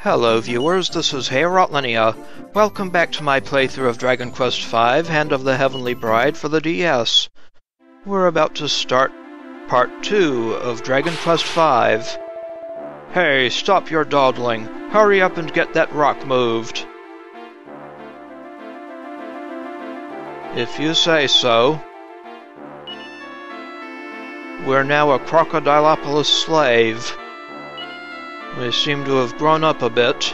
Hello viewers, this is Hey Rotlinia. Welcome back to my playthrough of Dragon Quest V, Hand of the Heavenly Bride for the DS. We're about to start Part 2 of Dragon Quest V. Hey, stop your dawdling. Hurry up and get that rock moved. If you say so. We're now a Crocodilopolis Slave. We seem to have grown up a bit.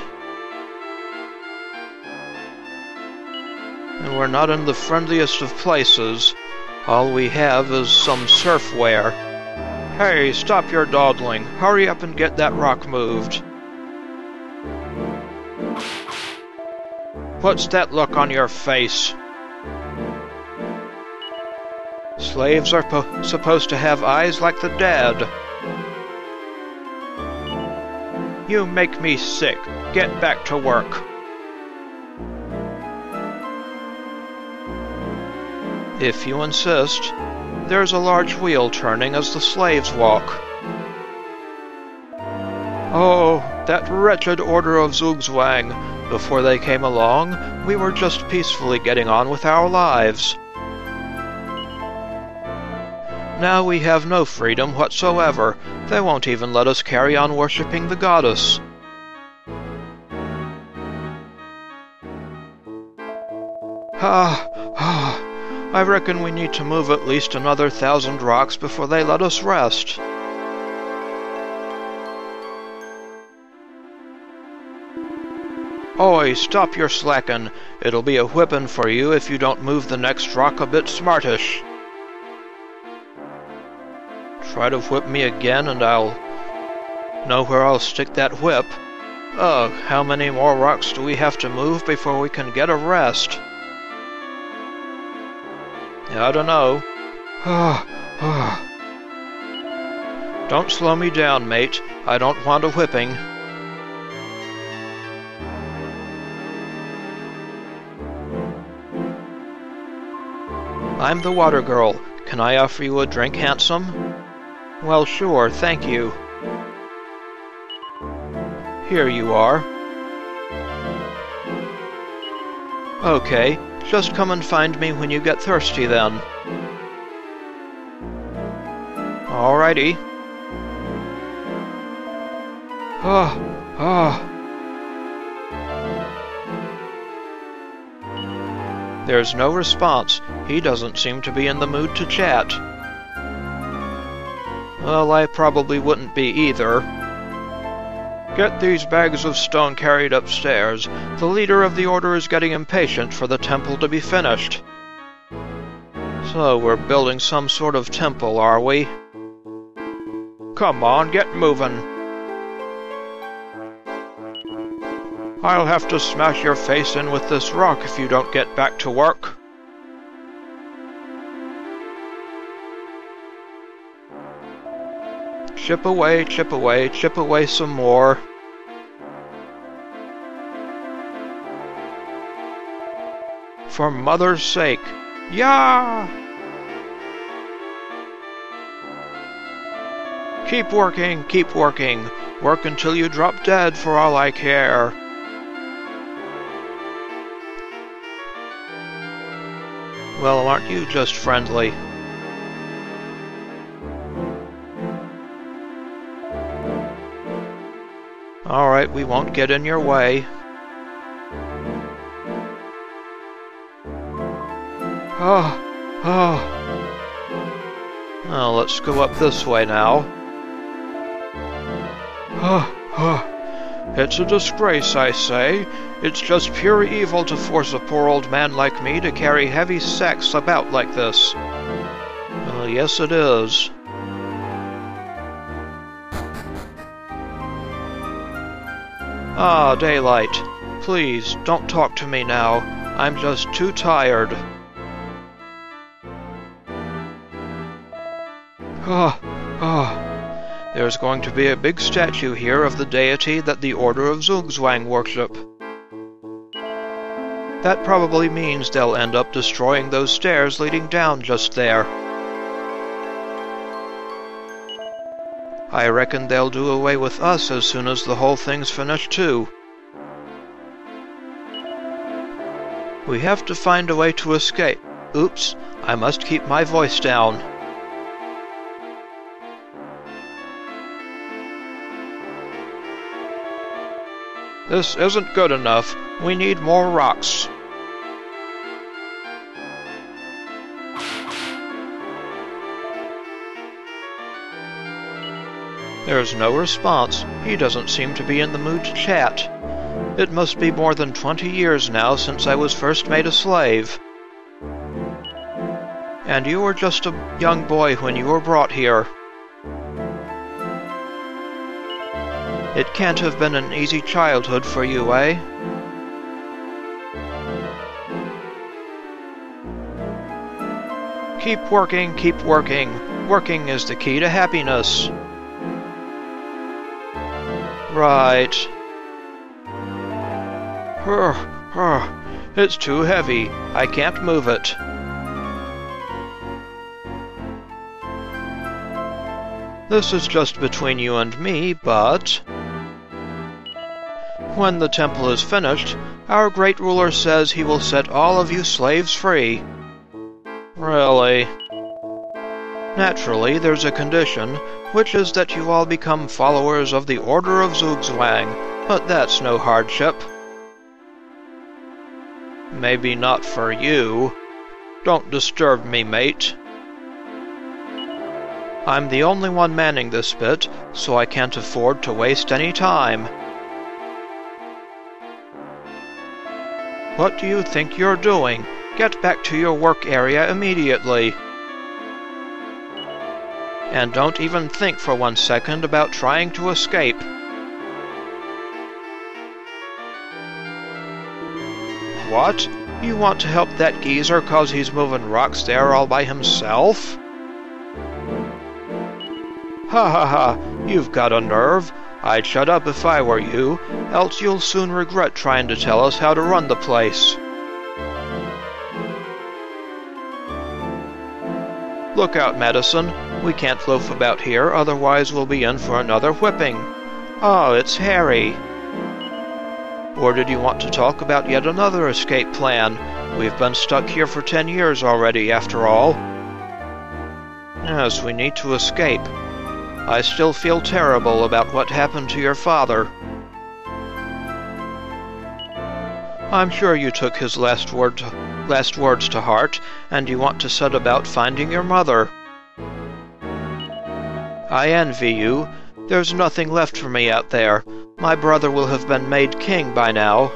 And we're not in the friendliest of places. All we have is some Serf Wear. Hey, stop your dawdling. Hurry up and get that rock moved. What's that look on your face? Slaves are supposed to have eyes like the dead. You make me sick. Get back to work. If you insist, there's a large wheel turning as the slaves walk. Oh, that wretched Order of Zugzwang. Before they came along, we were just peacefully getting on with our lives. Now we have no freedom whatsoever. They won't even let us carry on worshipping the goddess. I reckon we need to move at least another 1,000 rocks before they let us rest. Oi, stop your slackin'. It'll be a whippin' for you if you don't move the next rock a bit smartish. Try to whip me again and I'll know where I'll stick that whip. Ugh, how many more rocks do we have to move before we can get a rest? I don't know. Don't slow me down, mate. I don't want a whipping. I'm the water girl. Can I offer you a drink, handsome? Well, sure, thank you. Here you are. Okay, just come and find me when you get thirsty then. Alrighty. There's no response. He doesn't seem to be in the mood to chat. Well, I probably wouldn't be either. Get these bags of stone carried upstairs. The leader of the order is getting impatient for the temple to be finished. So, we're building some sort of temple, are we? Come on, get moving. I'll have to smash your face in with this rock if you don't get back to work. Chip away, chip away, chip away some more. For mother's sake. Yah! Keep working, keep working. Work until you drop dead for all I care. Well, aren't you just friendly? Alright, we won't get in your way. Well, let's go up this way now. It's a disgrace, I say. It's just pure evil to force a poor old man like me to carry heavy sacks about like this. Well, yes it is. Ah, daylight. Please, don't talk to me now. I'm just too tired. There's going to be a big statue here of the deity that the Order of Zugzwang worship. That probably means they'll end up destroying those stairs leading down just there. I reckon they'll do away with us as soon as the whole thing's finished, too. We have to find a way to escape. Oops, I must keep my voice down. This isn't good enough. We need more rocks. There's no response. He doesn't seem to be in the mood to chat. It must be more than 20 years now since I was first made a slave. And you were just a young boy when you were brought here. It can't have been an easy childhood for you, eh? Keep working, keep working. Working is the key to happiness. Right. It's too heavy. I can't move it. This is just between you and me, but... when the temple is finished, our great ruler says he will set all of you slaves free. Really? Naturally, there's a condition, which is that you all become followers of the Order of Zugzwang, but that's no hardship. Maybe not for you. Don't disturb me, mate. I'm the only one manning this bit, so I can't afford to waste any time. What do you think you're doing? Get back to your work area immediately. And don't even think for 1 second about trying to escape. What? You want to help that geezer 'cause he's moving rocks there all by himself? Ha ha ha, you've got a nerve. I'd shut up if I were you, else you'll soon regret trying to tell us how to run the place. Look out, Madason. We can't loaf about here, otherwise we'll be in for another whipping. Oh, it's Harry. Or did you want to talk about yet another escape plan? We've been stuck here for 10 years already, after all. Yes, we need to escape. I still feel terrible about what happened to your father. I'm sure you took his last words to heart, and you want to set about finding your mother. I envy you. There's nothing left for me out there. My brother will have been made king by now.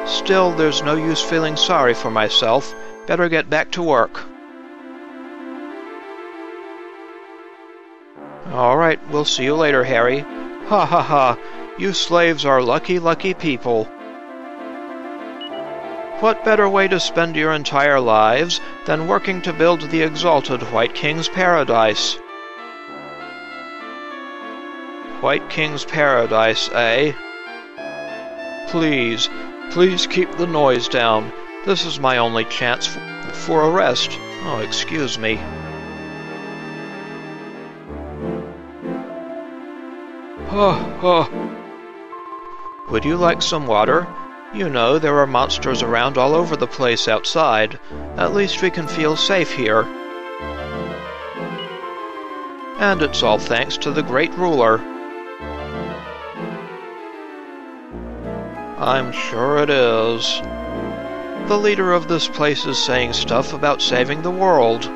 Still, there's no use feeling sorry for myself. Better get back to work. All right, we'll see you later, Harry. Ha ha ha, you slaves are lucky, lucky people. What better way to spend your entire lives than working to build the exalted White King's paradise? White King's paradise, eh? Please, please keep the noise down. This is my only chance for a rest. Oh, excuse me. Would you like some water? You know, there are monsters around all over the place outside. At least we can feel safe here. And it's all thanks to the great ruler. I'm sure it is. The leader of this place is saying stuff about saving the world.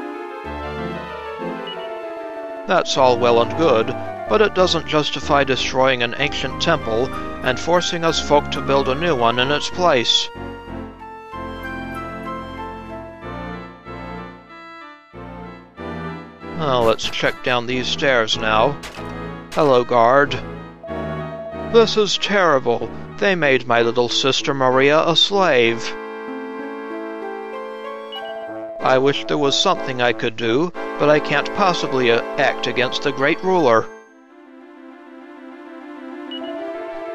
That's all well and good, but it doesn't justify destroying an ancient temple and forcing us folk to build a new one in its place. Well, let's check down these stairs now. Hello, guard. This is terrible. They made my little sister Maria a slave. I wish there was something I could do, but I can't possibly act against the great ruler.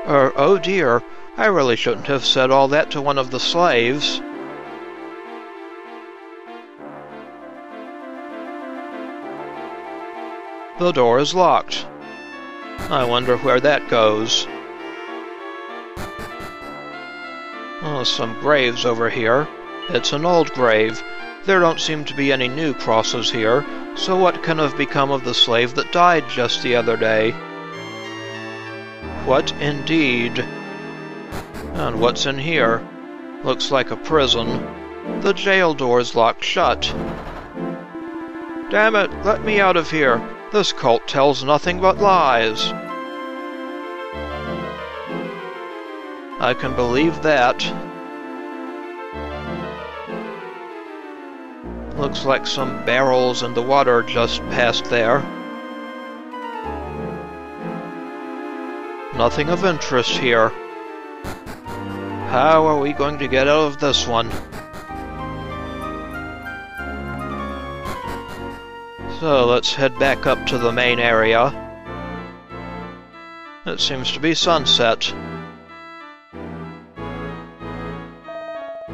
Oh dear, I really shouldn't have said all that to one of the slaves. The door is locked. I wonder where that goes. Oh, some graves over here. It's an old grave. There don't seem to be any new crosses here, so what can have become of the slave that died just the other day? What indeed? And what's in here? Looks like a prison. The jail door's locked shut. Damn it, let me out of here. This cult tells nothing but lies. I can believe that. Looks like some barrels in the water just past there. Nothing of interest here. How are we going to get out of this one? So let's head back up to the main area. It seems to be sunset.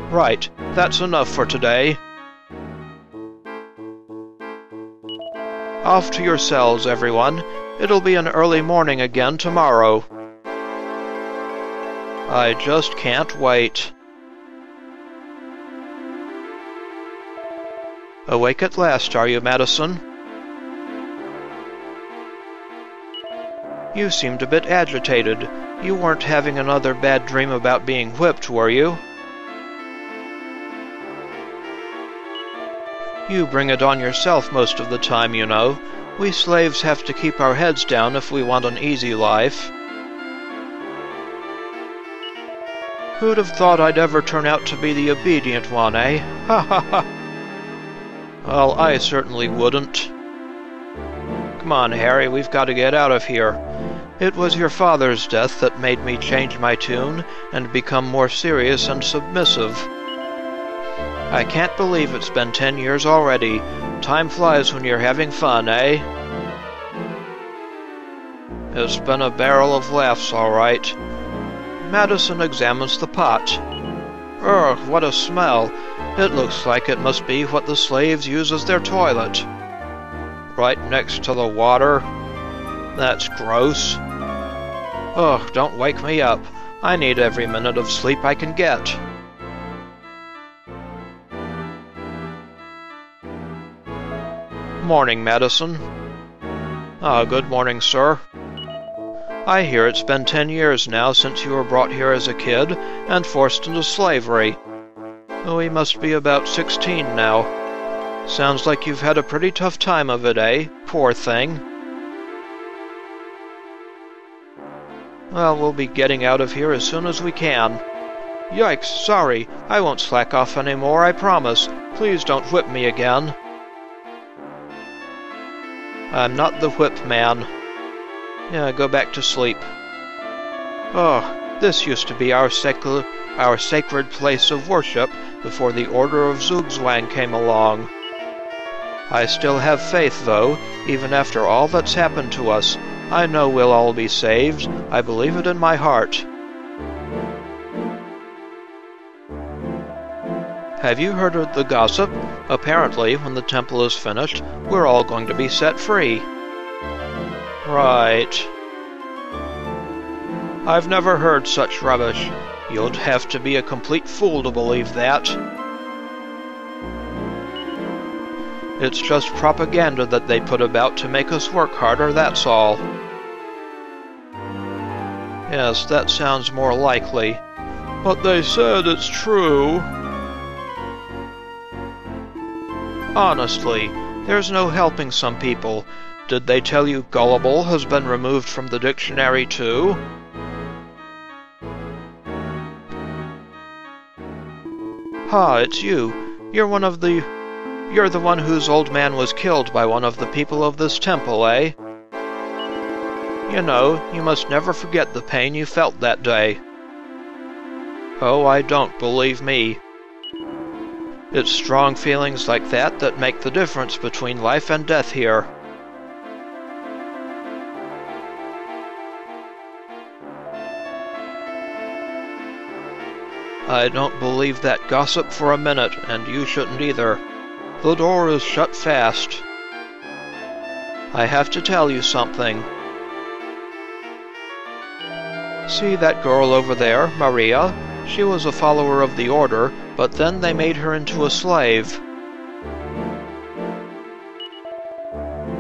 Right, that's enough for today. Off to your cells, everyone. It'll be an early morning again tomorrow. I just can't wait. Awake at last, are you, Madason? You seemed a bit agitated. You weren't having another bad dream about being whipped, were you? You bring it on yourself most of the time, you know. We slaves have to keep our heads down if we want an easy life. Who'd have thought I'd ever turn out to be the obedient one, eh? Ha ha ha! Well, I certainly wouldn't. Come on, Harry, we've got to get out of here. It was your father's death that made me change my tune and become more serious and submissive. I can't believe it's been 10 years already. Time flies when you're having fun, eh? It's been a barrel of laughs, all right. Madason examines the pot. Ugh, what a smell. It looks like it must be what the slaves use as their toilet. Right next to the water? That's gross. Ugh, don't wake me up. I need every minute of sleep I can get. Morning, Madason. Ah, good morning, sir. I hear it's been 10 years now since you were brought here as a kid and forced into slavery. We must be about 16 now. Sounds like you've had a pretty tough time of it, eh? Poor thing. Well, we'll be getting out of here as soon as we can. Yikes, sorry. I won't slack off anymore, I promise. Please don't whip me again. I'm not the whip man. Yeah, go back to sleep. Oh, this used to be our sacred place of worship before the Order of Zugzwang came along. I still have faith, though, even after all that's happened to us. I know we'll all be saved. I believe it in my heart. Have you heard of the gossip? Apparently, when the temple is finished, we're all going to be set free. Right. I've never heard such rubbish. You'd have to be a complete fool to believe that. It's just propaganda that they put about to make us work harder, that's all. Yes, that sounds more likely. But they said it's true. Honestly, there's no helping some people. Did they tell you gullible has been removed from the dictionary too? Ha, it's you. You're the one whose old man was killed by one of the people of this temple, eh? You know, you must never forget the pain you felt that day. Oh, I don't, believe me. It's strong feelings like that that make the difference between life and death here. I don't believe that gossip for a minute, and you shouldn't either. The door is shut fast. I have to tell you something. See that girl over there, Maria? She was a follower of the Order, but then they made her into a slave.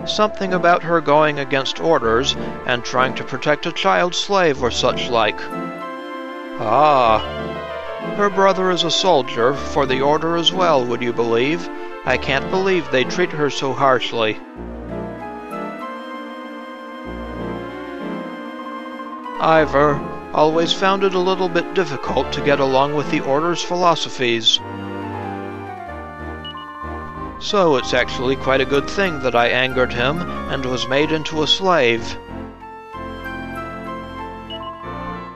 Something about her going against orders and trying to protect a child slave or such like. Ah. Her brother is a soldier for the Order as well, would you believe? I can't believe they treat her so harshly. I've always found it a little bit difficult to get along with the Order's philosophies. So it's actually quite a good thing that I angered him and was made into a slave.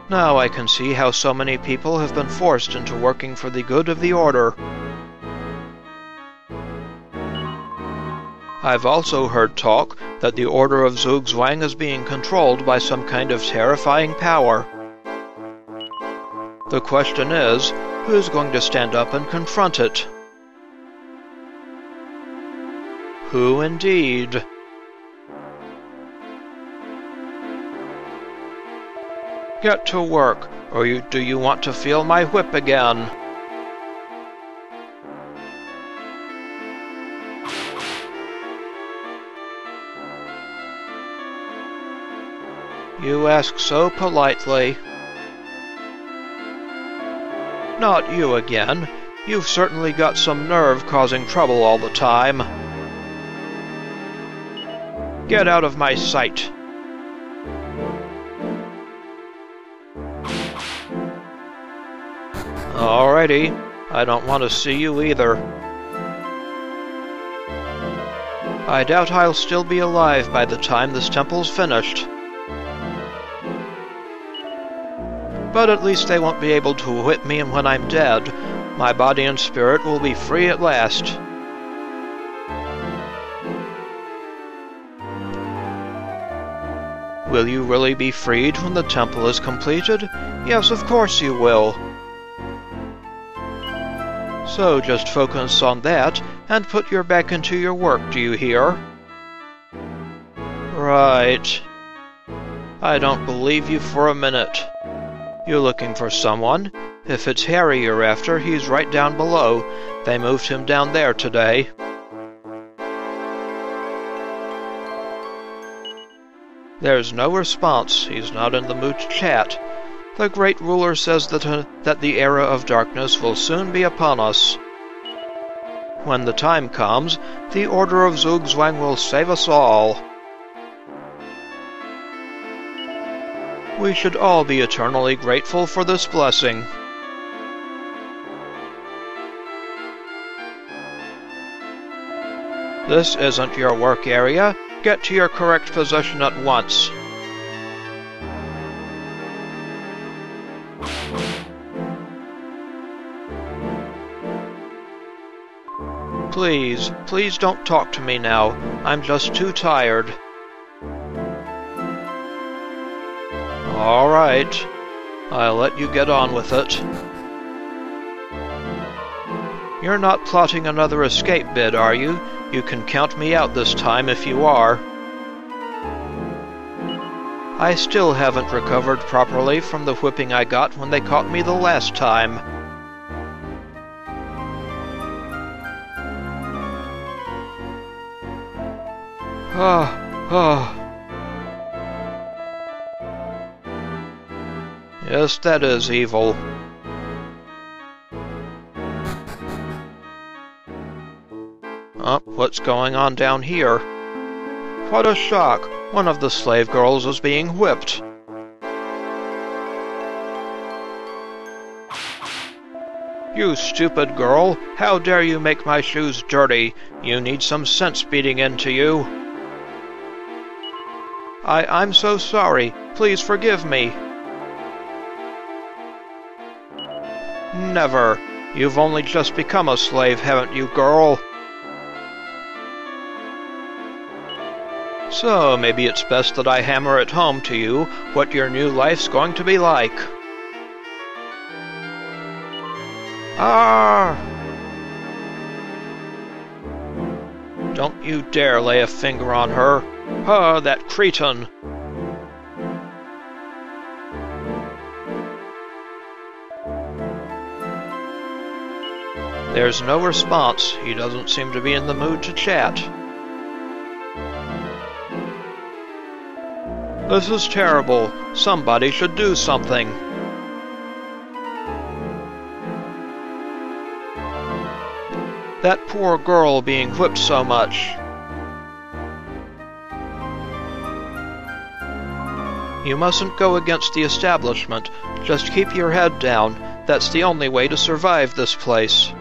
Now I can see how so many people have been forced into working for the good of the Order. I've also heard talk that the Order of Zugzwang is being controlled by some kind of terrifying power. The question is, who's going to stand up and confront it? Who indeed? Get to work, or do you want to feel my whip again? You ask so politely. Not you again. You've certainly got some nerve causing trouble all the time. Get out of my sight. Alrighty. I don't want to see you either. I doubt I'll still be alive by the time this temple's finished. But at least they won't be able to whip me when I'm dead. My body and spirit will be free at last. Will you really be freed when the temple is completed? Yes, of course you will. So just focus on that, and put your back into your work, do you hear? Right. I don't believe you for a minute. You looking for someone? If it's Harry you're after, he's right down below. They moved him down there today. There's no response. He's not in the mood to chat. The great ruler says that the era of darkness will soon be upon us. When the time comes, the Order of Zugzwang will save us all. We should all be eternally grateful for this blessing. This isn't your work area. Get to your correct position at once. Please don't talk to me now. I'm just too tired. All right. I'll let you get on with it. You're not plotting another escape bid, are you? You can count me out this time if you are. I still haven't recovered properly from the whipping I got when they caught me the last time. Yes, that is evil. What's going on down here? What a shock! One of the slave girls is being whipped. You stupid girl! How dare you make my shoes dirty? You need some sense beating into you. I'm so sorry. Please forgive me. Never. You've only just become a slave, haven't you, girl? So, maybe it's best that I hammer it home to you what your new life's going to be like. Ah! Don't you dare lay a finger on her. Ah, that cretin! There's no response. He doesn't seem to be in the mood to chat. This is terrible. Somebody should do something. That poor girl being whipped so much. You mustn't go against the establishment. Just keep your head down. That's the only way to survive this place.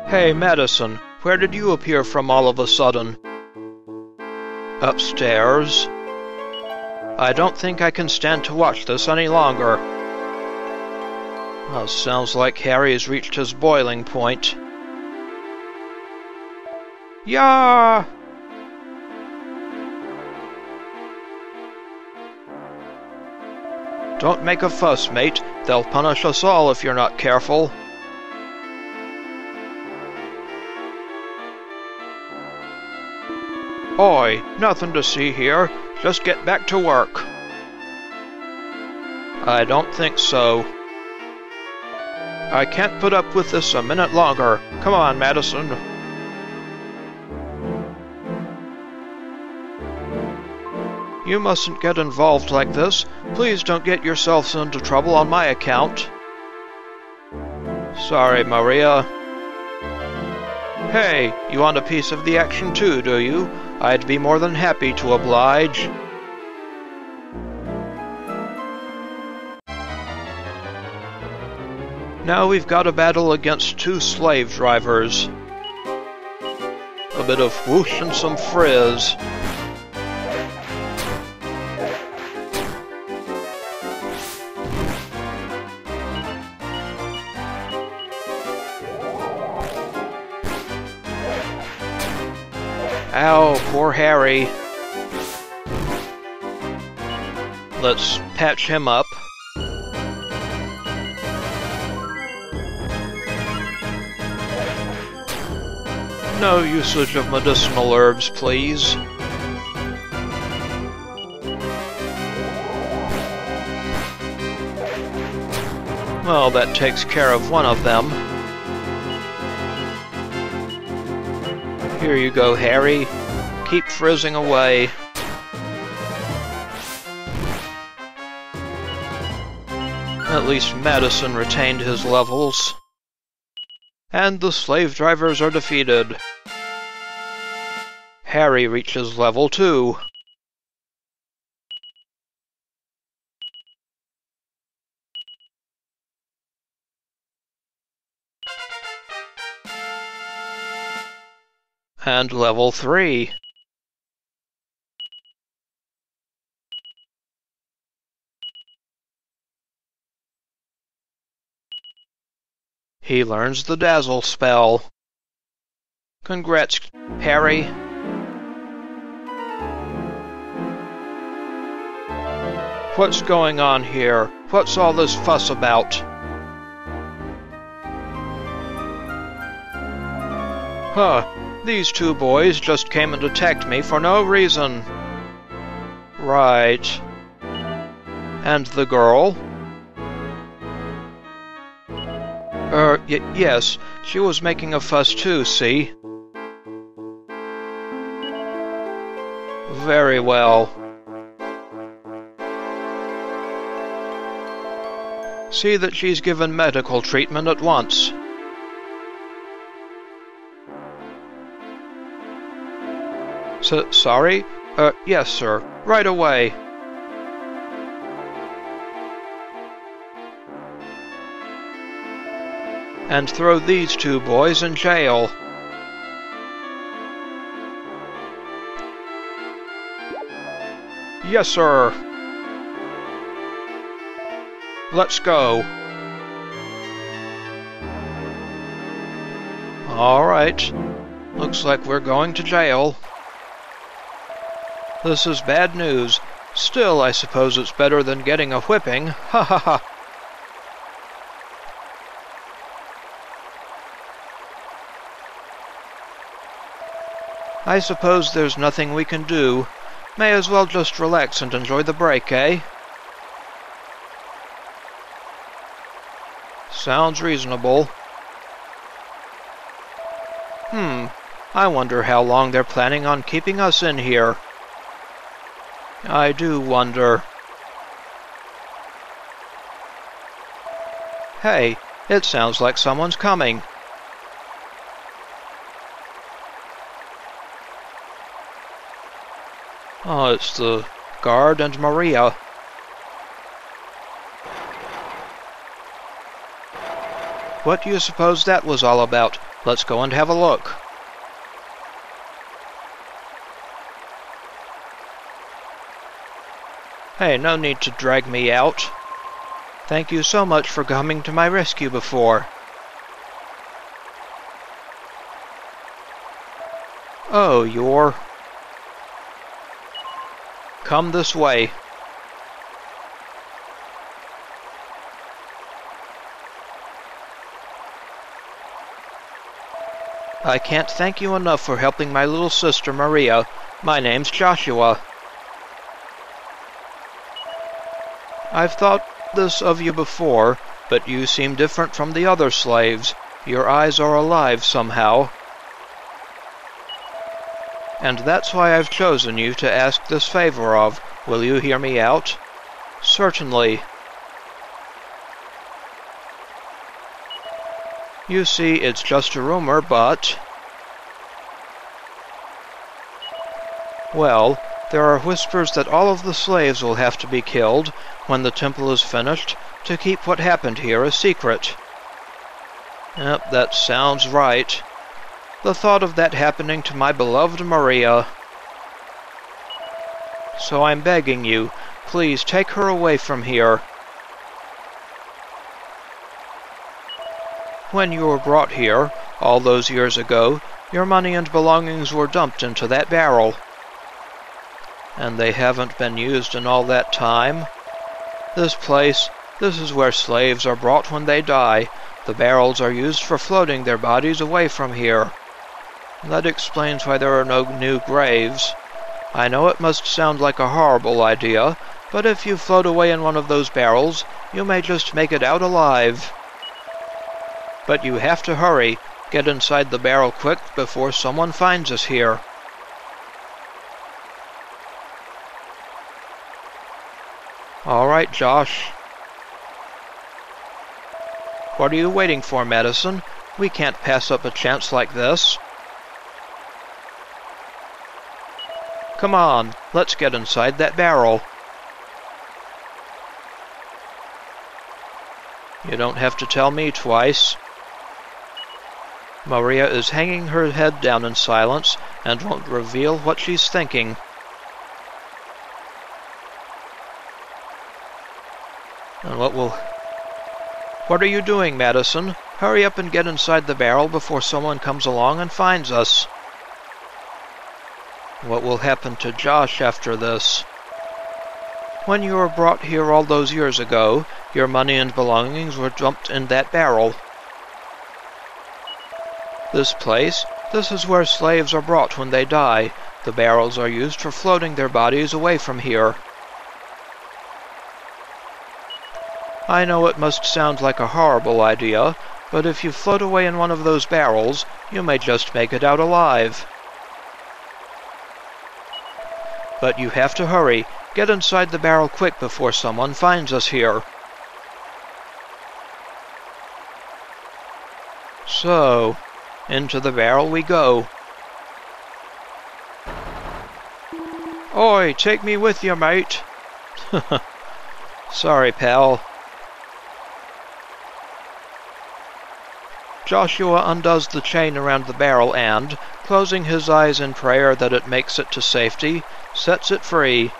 Hey, Madason, where did you appear from all of a sudden? Upstairs? I don't think I can stand to watch this any longer. Well, sounds like Harry has reached his boiling point. Yah! Don't make a fuss, mate. They'll punish us all if you're not careful. Oi, nothing to see here. Just get back to work. I don't think so. I can't put up with this a minute longer. Come on, Madason. You mustn't get involved like this. Please don't get yourselves into trouble on my account. Sorry, Maria. Hey, you want a piece of the action too, do you? I'd be more than happy to oblige. Now we've got a battle against 2 slave drivers. A bit of Woosh and some Frizz. Ow, poor Harry. Let's patch him up. No usage of medicinal herbs, please. Well, that takes care of one of them. Here you go, Harry. Keep frizzing away. At least Madason retained his levels. And the slave drivers are defeated. Harry reaches level 2. And level 3. He learns the Dazzle spell. Congrats, Harry. What's going on here? What's all this fuss about? Huh, these 2 boys just came and attacked me for no reason. Right. And the girl? Yes, she was making a fuss too, see? Very well. See that she's given medical treatment at once. Sorry? Yes, sir. Right away. And throw these 2 boys in jail. Yes, sir. Let's go. All right. Looks like we're going to jail. This is bad news. Still, I suppose it's better than getting a whipping. Ha ha ha. I suppose there's nothing we can do. May as well just relax and enjoy the break, eh? Sounds reasonable. I wonder how long they're planning on keeping us in here. I do wonder. Hey, it sounds like someone's coming. Oh, it's the guard and Maria. What do you suppose that was all about? Let's go and have a look. Hey, no need to drag me out. Thank you so much for coming to my rescue before. Oh, you're... Come this way. I can't thank you enough for helping my little sister Maria. My name's Joshua. I've thought this of you before, but you seem different from the other slaves. Your eyes are alive somehow. And that's why I've chosen you to ask this favor of. Will you hear me out? Certainly. You see, it's just a rumor, but... Well, there are whispers that all of the slaves will have to be killed when the temple is finished to keep what happened here a secret. Yep, that sounds right. The thought of that happening to my beloved Maria. So I'm begging you, please take her away from here. When you were brought here, all those years ago, your money and belongings were dumped into that barrel. And they haven't been used in all that time. This is where slaves are brought when they die. The barrels are used for floating their bodies away from here. That explains why there are no new graves. I know it must sound like a horrible idea, but if you float away in one of those barrels, you may just make it out alive. But you have to hurry. Get inside the barrel quick before someone finds us here. All right, Josh. What are you waiting for, Madason? We can't pass up a chance like this. Come on, let's get inside that barrel. You don't have to tell me twice. Maria is hanging her head down in silence and won't reveal what she's thinking. And What are you doing, Madason? Hurry up and get inside the barrel before someone comes along and finds us. What will happen to Josh after this? When you were brought here all those years ago, your money and belongings were dumped in that barrel. This is where slaves are brought when they die. The barrels are used for floating their bodies away from here. I know it must sound like a horrible idea, but if you float away in one of those barrels, you may just make it out alive. But you have to hurry. Get inside the barrel quick before someone finds us here. So, into the barrel we go. Oi, take me with you, mate. Sorry, pal. Joshua undoes the chain around the barrel and, closing his eyes in prayer that it makes it to safety, sets it free.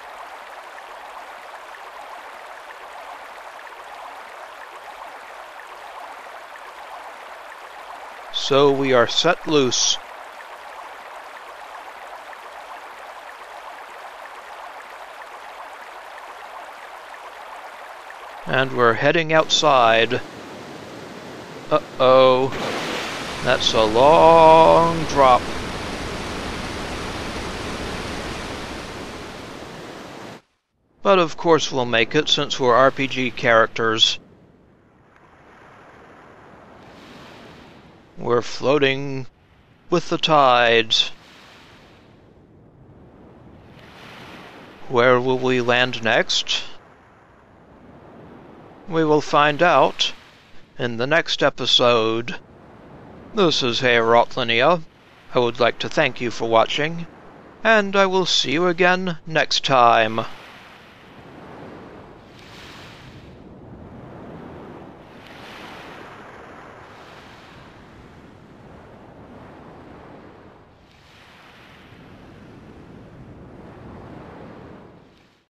So we are set loose. And we're heading outside. Uh-oh. That's a long drop. But of course we'll make it since we're RPG characters. We're floating with the tides. Where will we land next? We will find out in the next episode. This is Hey Rotlinia. I would like to thank you for watching, and I will see you again next time.